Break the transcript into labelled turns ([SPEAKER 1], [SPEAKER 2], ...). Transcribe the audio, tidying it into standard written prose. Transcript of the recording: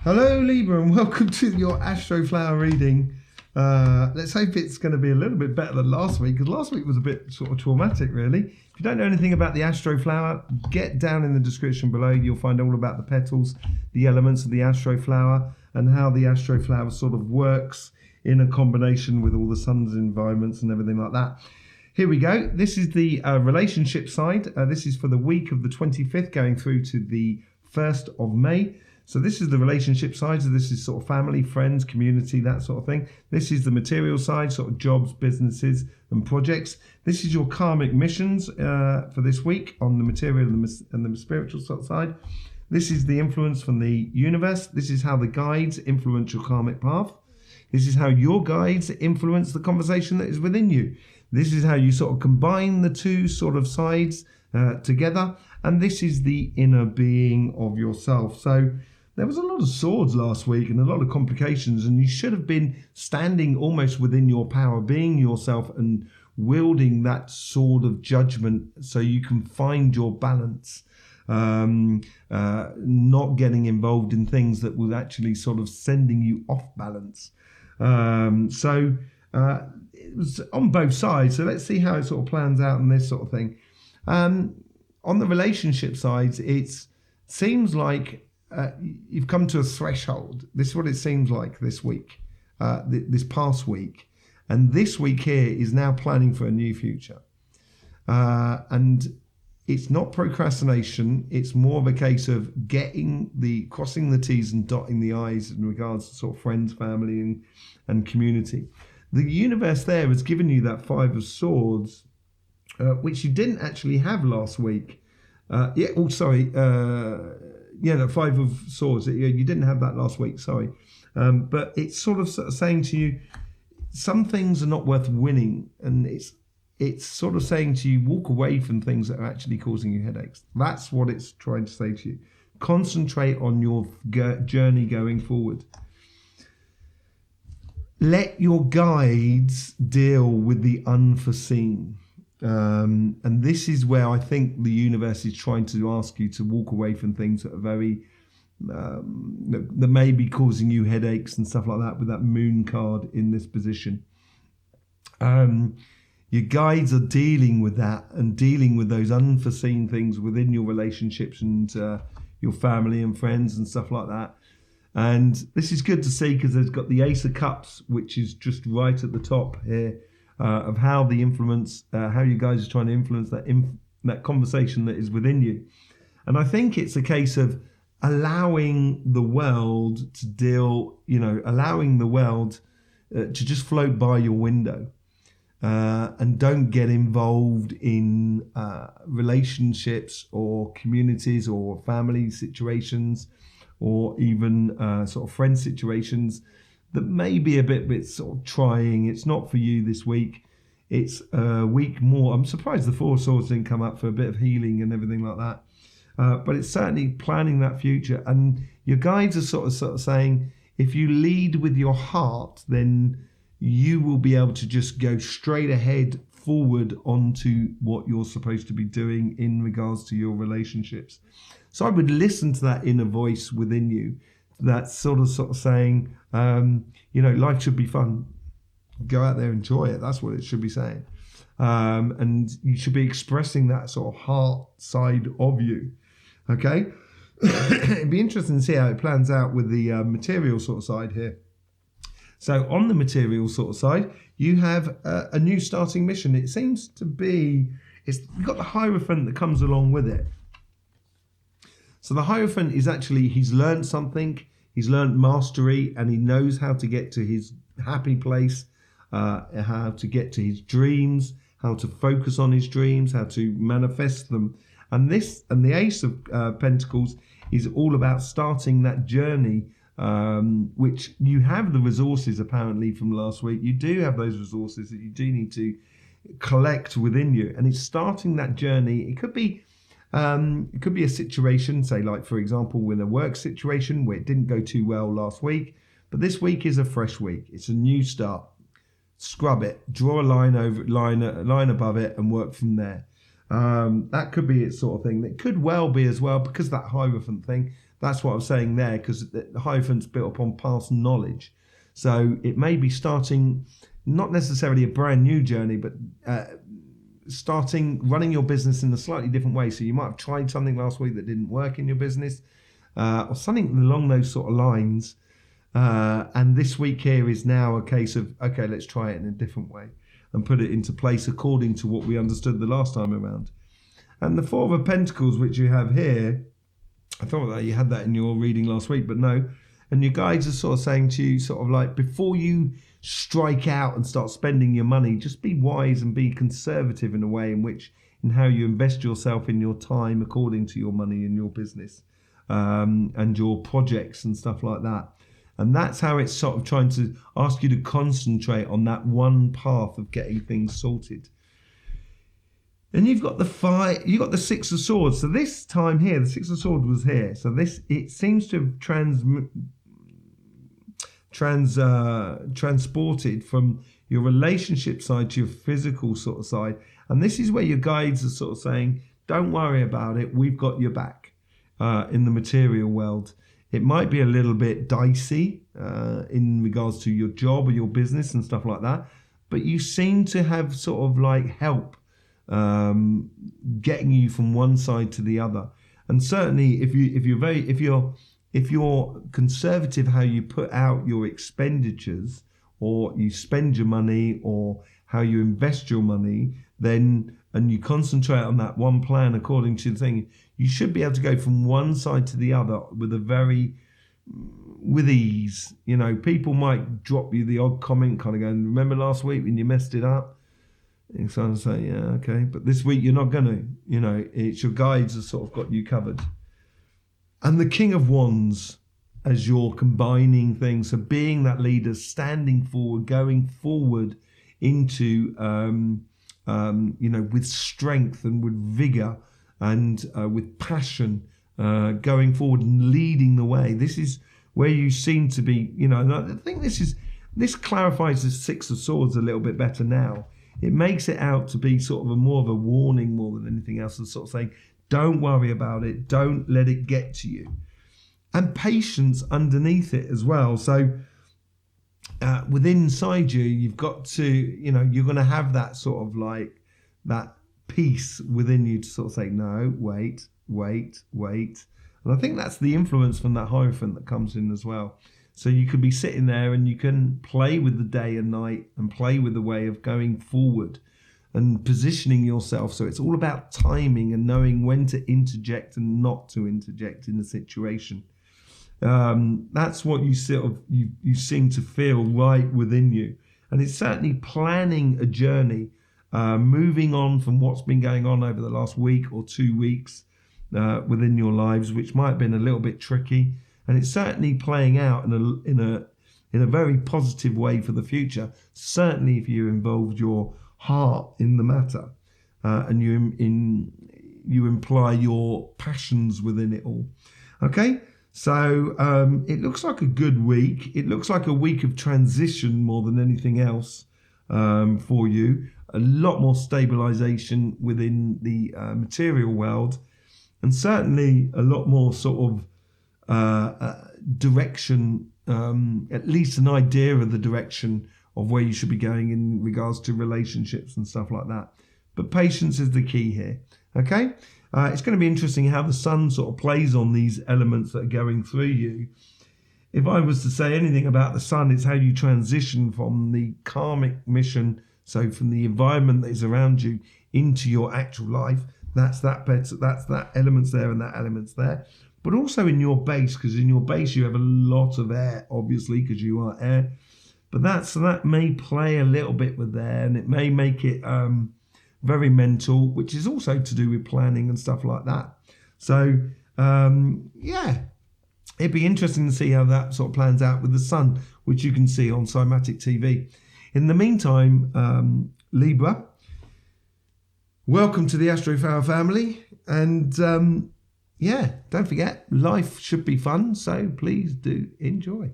[SPEAKER 1] Hello Libra and welcome to your Astroflower reading. Let's hope it's going to be a little bit better than last week, because last week was a bit sort of traumatic really. If you don't know anything about the Astroflower, get down in the description below. You'll find all about the petals, the elements of the Astroflower, and how the Astroflower sort of works in a combination with all the sun's environments and everything like that. Here we go. This is the relationship side. This is for the week of the 25th going through to the 1st of May. So this is the relationship side. So this is sort of family, friends, community, that sort of thing. This is the material side, sort of jobs, businesses and projects. This is your karmic missions for this week on the material and the spiritual sort of side. This is the influence from the universe. This is how the guides influence your karmic path. This is how your guides influence the conversation that is within you. This is how you sort of combine the two sort of sides together. And this is the inner being of yourself. So there was a lot of swords last week and a lot of complications, and you should have been standing almost within your power, being yourself and wielding that sword of judgment so you can find your balance, not getting involved in things that will actually sort of sending you off balance. It was on both sides. So let's see how it sort of plans out and this sort of thing. On the relationship side, it seems like you've come to a threshold. This is what it seems like this week, this past week. And this week here is now planning for a new future. And it's not procrastination. It's more of a case of crossing the T's and dotting the I's in regards to sort of friends, family and community. The universe there has given you that 5 of Swords, which you didn't actually have last week. The 5 of Swords. You didn't have that last week, sorry. But it's sort of saying to you, some things are not worth winning. And it's sort of saying to you, walk away from things that are actually causing you headaches. That's what it's trying to say to you. Concentrate on your journey going forward. Let your guides deal with the unforeseen. And this is where I think the universe is trying to ask you to walk away from things that are very that may be causing you headaches and stuff like that, with that moon card in this position. Your guides are dealing with that and dealing with those unforeseen things within your relationships and your family and friends and stuff like that. And this is good to see, because there's got the Ace of Cups, which is just right at the top here. Of how the influence, how you guys are trying to influence that conversation that is within you. And I think it's a case of allowing the world to deal, allowing the world to just float by your window, and don't get involved in relationships or communities or family situations or even sort of friend situations that may be a bit sort of trying. It's not for you this week. It's a week more. I'm surprised the 4 of Swords didn't come up for a bit of healing and everything like that. But it's certainly planning that future. And your guides are sort of saying, if you lead with your heart, then you will be able to just go straight ahead forward onto what you're supposed to be doing in regards to your relationships. So I would listen to that inner voice within you. That's sort of saying, life should be fun. Go out there, enjoy it. That's what it should be saying. And you should be expressing that sort of heart side of you. Okay? It'd be interesting to see how it plans out with the material sort of side here. So on the material sort of side, you have a new starting mission. It seems to be, you've got the Hierophant that comes along with it. So the Hierophant is actually, he's learned something, he's learned mastery, and he knows how to get to his happy place, how to get to his dreams, how to focus on his dreams, how to manifest them. And the Ace of Pentacles is all about starting that journey, which you have the resources apparently from last week. You do have those resources that you do need to collect within you. And it's starting that journey. It could be a situation, say like, for example, in a work situation where it didn't go too well last week, but this week is a fresh week. It's a new start. Scrub it, draw a line above it and work from there. That could be its sort of thing. It could well be as well, because that Hierophant thing, That's what I was saying there, because the Hierophant's built upon past knowledge. So it may be starting, not necessarily a brand new journey, but running your business in a slightly different way. So you might have tried something last week that didn't work in your business, or something along those sort of lines. And this week here is now a case of, okay, let's try it in a different way and put it into place according to what we understood the last time around. And the Four of Pentacles, which you have here, I thought that you had that in your reading last week, but no. And your guides are sort of saying to you, sort of like, before you strike out and start spending your money, just be wise and be conservative in a way in how you invest yourself in your time according to your money and your business, and your projects and stuff like that. And that's how it's sort of trying to ask you to concentrate on that one path of getting things sorted. And you've got the Six of Swords. So this time here, the Six of Swords was here. So it seems to have transported from your relationship side to your physical sort of side. And this is where your guides are sort of saying, don't worry about it. We've got your back in the material world. It might be a little bit dicey in regards to your job or your business and stuff like that. But you seem to have sort of like help getting you from one side to the other. And certainly if you're conservative how you put out your expenditures, or you spend your money, or how you invest your money, and you concentrate on that one plan according to the thing, you should be able to go from one side to the other with ease. You know, people might drop you the odd comment, kind of going, remember last week when you messed it up? And so I say, yeah, okay. But this week you're not going to, you know, it's your guides have sort of got you covered. And the King of Wands, as you're combining things, so being that leader, standing forward, going forward into, with strength and with vigor and with passion, going forward and leading the way. This is where you seem to be, you know, and I think this clarifies the Six of Swords a little bit better now. It makes it out to be sort of more of a warning more than anything else, and sort of saying, don't worry about it, don't let it get to you. And patience underneath it as well. So within inside you, you've got to, you know, you're going to have that sort of like that peace within you to sort of say, no, wait. And I think that's the influence from that Hierophant that comes in as well. So you could be sitting there and you can play with the day and night and play with the way of going forward and positioning yourself. So it's all about timing and knowing when to interject and not to interject in a situation. That's what you sort of you seem to feel right within you. And it's certainly planning a journey, moving on from what's been going on over the last week or 2 weeks within your lives, which might have been a little bit tricky. And it's certainly playing out in a very positive way for the future. Certainly, if you involved your heart in the matter, and you imply your passions within it all. Okay, so it looks like a good week. It looks like a week of transition more than anything else for you. A lot more stabilization within the material world, and certainly a lot more sort of direction, at least an idea of the direction of where you should be going in regards to relationships and stuff like that. But patience is the key here. Okay, it's going to be interesting how the sun sort of plays on these elements that are going through you. If I was to say anything about the sun, it's how you transition from the karmic mission, so from the environment that is around you into your actual life. That's that elements there and that elements there. But also in your base, because in your base you have a lot of air, obviously, because you are air. But that may play a little bit with there, and it may make it very mental, which is also to do with planning and stuff like that. So, it'd be interesting to see how that sort of plans out with the sun, which you can see on Cymatic TV. In the meantime, Libra, welcome to the Astroflower family. And don't forget, life should be fun, so please do enjoy.